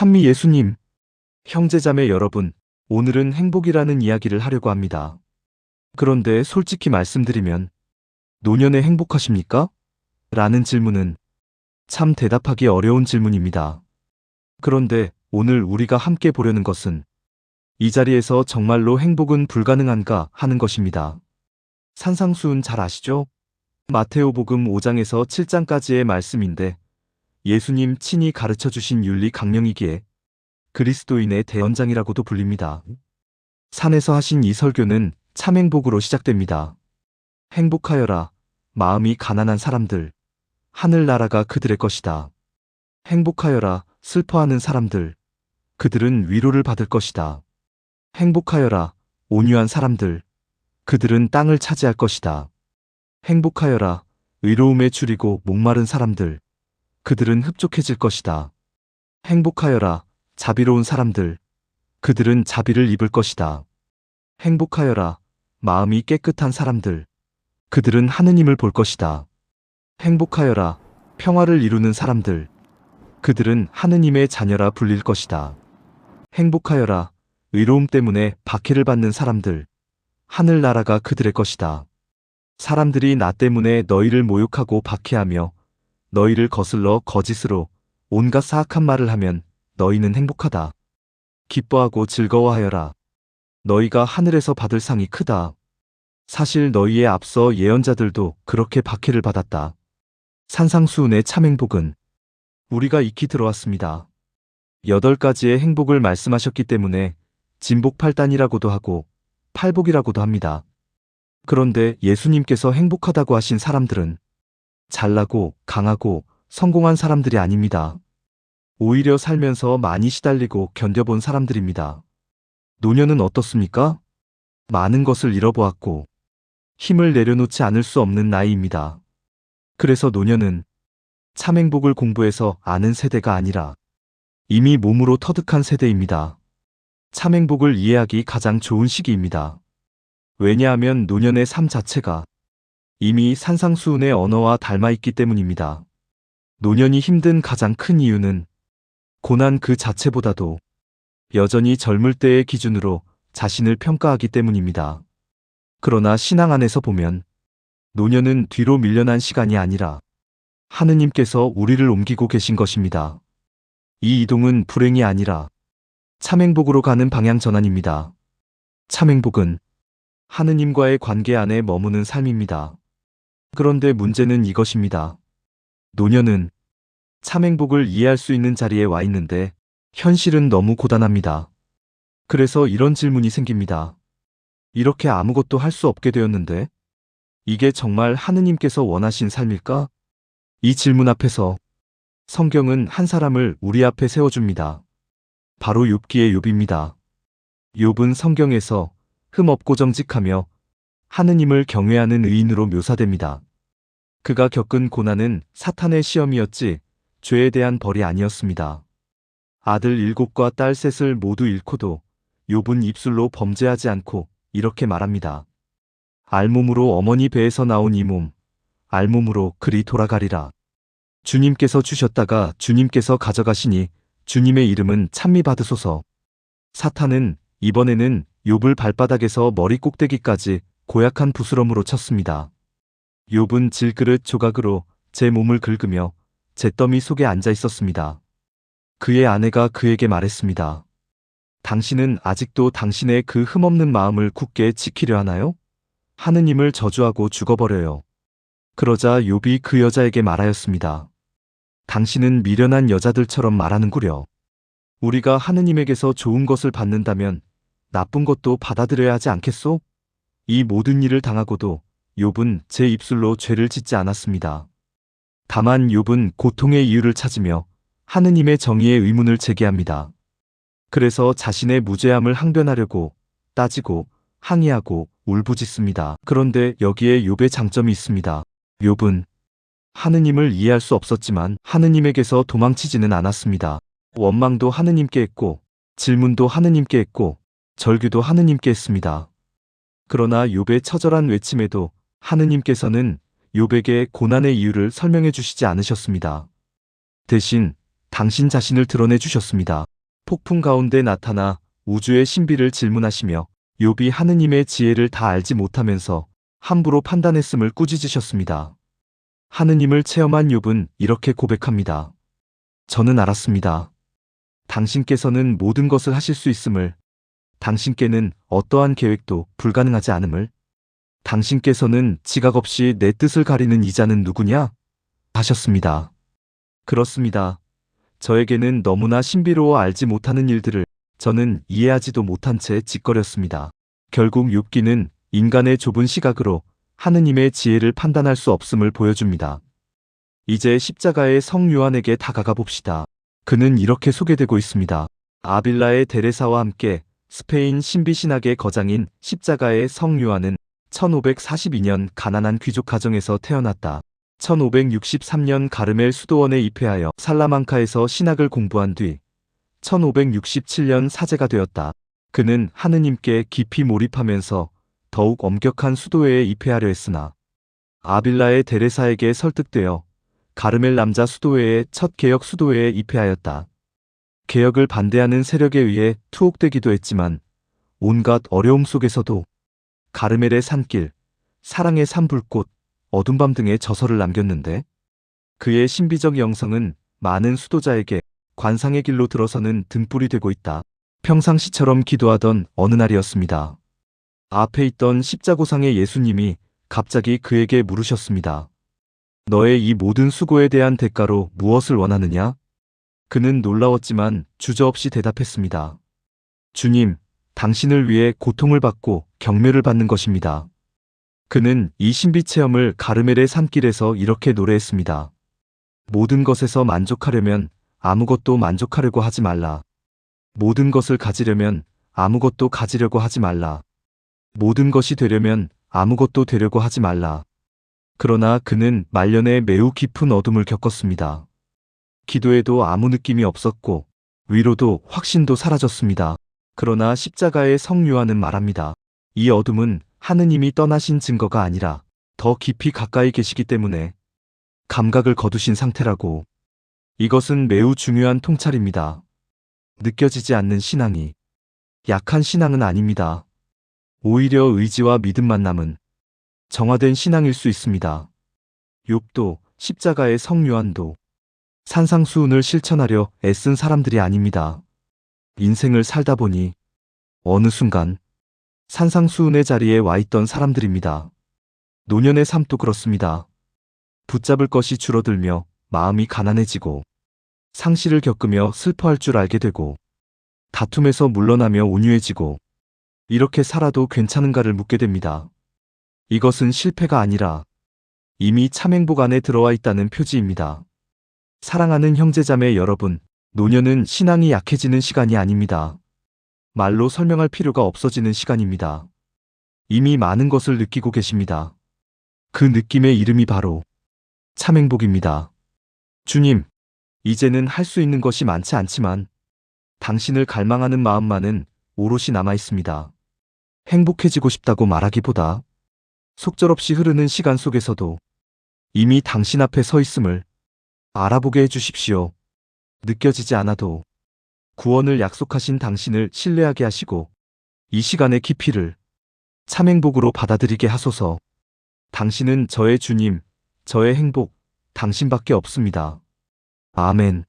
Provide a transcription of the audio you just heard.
찬미 예수님, 형제자매 여러분, 오늘은 행복이라는 이야기를 하려고 합니다. 그런데 솔직히 말씀드리면, 노년에 행복하십니까? 라는 질문은 참 대답하기 어려운 질문입니다. 그런데 오늘 우리가 함께 보려는 것은 이 자리에서 정말로 행복은 불가능한가 하는 것입니다. 산상수훈 잘 아시죠? 마테오복음 5장에서 7장까지의 말씀인데 예수님 친히 가르쳐 주신 윤리 강령이기에 그리스도인의 대언장이라고도 불립니다. 산에서 하신 이 설교는 참행복으로 시작됩니다. 행복하여라, 마음이 가난한 사람들, 하늘나라가 그들의 것이다. 행복하여라, 슬퍼하는 사람들, 그들은 위로를 받을 것이다. 행복하여라, 온유한 사람들, 그들은 땅을 차지할 것이다. 행복하여라, 의로움에 줄이고 목마른 사람들, 그들은 흡족해질 것이다. 행복하여라, 자비로운 사람들, 그들은 자비를 입을 것이다. 행복하여라, 마음이 깨끗한 사람들, 그들은 하느님을 볼 것이다. 행복하여라, 평화를 이루는 사람들, 그들은 하느님의 자녀라 불릴 것이다. 행복하여라, 의로움 때문에 박해를 받는 사람들, 하늘나라가 그들의 것이다. 사람들이 나 때문에 너희를 모욕하고 박해하며 너희를 거슬러 거짓으로 온갖 사악한 말을 하면 너희는 행복하다. 기뻐하고 즐거워하여라. 너희가 하늘에서 받을 상이 크다. 사실 너희의 앞서 예언자들도 그렇게 박해를 받았다. 산상수훈의 참행복은 우리가 익히 들어왔습니다. 8가지의 행복을 말씀하셨기 때문에 진복 8단이라고도 하고 팔복이라고도 합니다. 그런데 예수님께서 행복하다고 하신 사람들은 잘나고 강하고 성공한 사람들이 아닙니다. 오히려 살면서 많이 시달리고 견뎌본 사람들입니다. 노년은 어떻습니까? 많은 것을 잃어보았고 힘을 내려놓지 않을 수 없는 나이입니다. 그래서 노년은 참행복을 공부해서 아는 세대가 아니라 이미 몸으로 터득한 세대입니다. 참행복을 이해하기 가장 좋은 시기입니다. 왜냐하면 노년의 삶 자체가 이미 산상수훈의 언어와 닮아있기 때문입니다. 노년이 힘든 가장 큰 이유는 고난 그 자체보다도 여전히 젊을 때의 기준으로 자신을 평가하기 때문입니다. 그러나 신앙 안에서 보면 노년은 뒤로 밀려난 시간이 아니라 하느님께서 우리를 옮기고 계신 것입니다. 이 이동은 불행이 아니라 참행복으로 가는 방향 전환입니다. 참행복은 하느님과의 관계 안에 머무는 삶입니다. 그런데 문제는 이것입니다. 노년은 참행복을 이해할 수 있는 자리에 와 있는데 현실은 너무 고단합니다. 그래서 이런 질문이 생깁니다. 이렇게 아무것도 할 수 없게 되었는데 이게 정말 하느님께서 원하신 삶일까? 이 질문 앞에서 성경은 한 사람을 우리 앞에 세워줍니다. 바로 욥기의 욥입니다. 욥은 성경에서 흠없고 정직하며 하느님을 경외하는 의인으로 묘사됩니다. 그가 겪은 고난은 사탄의 시험이었지 죄에 대한 벌이 아니었습니다. 아들 7과 딸 3을 모두 잃고도 욥은 입술로 범죄하지 않고 이렇게 말합니다. 알몸으로 어머니 배에서 나온 이 몸, 알몸으로 그리 돌아가리라. 주님께서 주셨다가 주님께서 가져가시니 주님의 이름은 찬미 받으소서. 사탄은 이번에는 욥을 발바닥에서 머리 꼭대기까지 고약한 부스럼으로 쳤습니다. 욥은 질그릇 조각으로 제 몸을 긁으며 잿더미 속에 앉아 있었습니다. 그의 아내가 그에게 말했습니다. 당신은 아직도 당신의 그 흠없는 마음을 굳게 지키려 하나요? 하느님을 저주하고 죽어버려요. 그러자 욥이 그 여자에게 말하였습니다. 당신은 미련한 여자들처럼 말하는구려. 우리가 하느님에게서 좋은 것을 받는다면 나쁜 것도 받아들여야 하지 않겠소? 이 모든 일을 당하고도 욥은 제 입술로 죄를 짓지 않았습니다. 다만 욥은 고통의 이유를 찾으며 하느님의 정의의 의문을 제기합니다. 그래서 자신의 무죄함을 항변하려고 따지고 항의하고 울부짖습니다. 그런데 여기에 욥의 장점이 있습니다. 욥은 하느님을 이해할 수 없었지만 하느님에게서 도망치지는 않았습니다. 원망도 하느님께 했고 질문도 하느님께 했고 절규도 하느님께 했습니다. 그러나 욥의 처절한 외침에도 하느님께서는 욥에게 고난의 이유를 설명해 주시지 않으셨습니다. 대신 당신 자신을 드러내 주셨습니다. 폭풍 가운데 나타나 우주의 신비를 질문하시며 욥이 하느님의 지혜를 다 알지 못하면서 함부로 판단했음을 꾸짖으셨습니다. 하느님을 체험한 욥은 이렇게 고백합니다. 저는 알았습니다. 당신께서는 모든 것을 하실 수 있음을, 당신께는 어떠한 계획도 불가능하지 않음을, 당신께서는 지각 없이 내 뜻을 가리는 이자는 누구냐? 하셨습니다. 그렇습니다. 저에게는 너무나 신비로워 알지 못하는 일들을 저는 이해하지도 못한 채 짓거렸습니다. 결국 욥기는 인간의 좁은 시각으로 하느님의 지혜를 판단할 수 없음을 보여줍니다. 이제 십자가의 성 요한에게 다가가 봅시다. 그는 이렇게 소개되고 있습니다. 아빌라의 데레사와 함께 스페인 신비신학의 거장인 십자가의 성 요한은 1542년 가난한 귀족 가정에서 태어났다. 1563년 가르멜 수도원에 입회하여 살라망카에서 신학을 공부한 뒤 1567년 사제가 되었다. 그는 하느님께 깊이 몰입하면서 더욱 엄격한 수도회에 입회하려 했으나 아빌라의 데레사에게 설득되어 가르멜 남자 수도회의 첫 개혁 수도회에 입회하였다. 개혁을 반대하는 세력에 의해 투옥되기도 했지만 온갖 어려움 속에서도 가르멜의 산길, 사랑의 산불꽃, 어둠 밤 등의 저서를 남겼는데 그의 신비적 영성은 많은 수도자에게 관상의 길로 들어서는 등불이 되고 있다. 평상시처럼 기도하던 어느 날이었습니다. 앞에 있던 십자고상의 예수님이 갑자기 그에게 물으셨습니다. 너의 이 모든 수고에 대한 대가로 무엇을 원하느냐? 그는 놀라웠지만 주저없이 대답했습니다. 주님, 당신을 위해 고통을 받고 경멸을 받는 것입니다. 그는 이 신비 체험을 가르멜의 산길에서 이렇게 노래했습니다. 모든 것에서 만족하려면 아무것도 만족하려고 하지 말라. 모든 것을 가지려면 아무것도 가지려고 하지 말라. 모든 것이 되려면 아무것도 되려고 하지 말라. 그러나 그는 말년에 매우 깊은 어둠을 겪었습니다. 기도에도 아무 느낌이 없었고 위로도 확신도 사라졌습니다. 그러나 십자가의 성 요한은 말합니다. 이 어둠은 하느님이 떠나신 증거가 아니라 더 깊이 가까이 계시기 때문에 감각을 거두신 상태라고. 이것은 매우 중요한 통찰입니다. 느껴지지 않는 신앙이 약한 신앙은 아닙니다. 오히려 의지와 믿음만 남은 정화된 신앙일 수 있습니다. 욥도 십자가의 성 요한도 산상수훈을 실천하려 애쓴 사람들이 아닙니다. 인생을 살다 보니 어느 순간 산상수훈의 자리에 와 있던 사람들입니다. 노년의 삶도 그렇습니다. 붙잡을 것이 줄어들며 마음이 가난해지고 상실을 겪으며 슬퍼할 줄 알게 되고 다툼에서 물러나며 온유해지고 이렇게 살아도 괜찮은가를 묻게 됩니다. 이것은 실패가 아니라 이미 참행복 안에 들어와 있다는 표지입니다. 사랑하는 형제자매 여러분, 노년은 신앙이 약해지는 시간이 아닙니다. 말로 설명할 필요가 없어지는 시간입니다. 이미 많은 것을 느끼고 계십니다. 그 느낌의 이름이 바로 참행복입니다. 주님, 이제는 할 수 있는 것이 많지 않지만 당신을 갈망하는 마음만은 오롯이 남아 있습니다. 행복해지고 싶다고 말하기보다 속절없이 흐르는 시간 속에서도 이미 당신 앞에 서 있음을 알아보게 해주십시오. 느껴지지 않아도 구원을 약속하신 당신을 신뢰하게 하시고 이 시간의 깊이를 참행복으로 받아들이게 하소서. 당신은 저의 주님, 저의 행복, 당신밖에 없습니다. 아멘.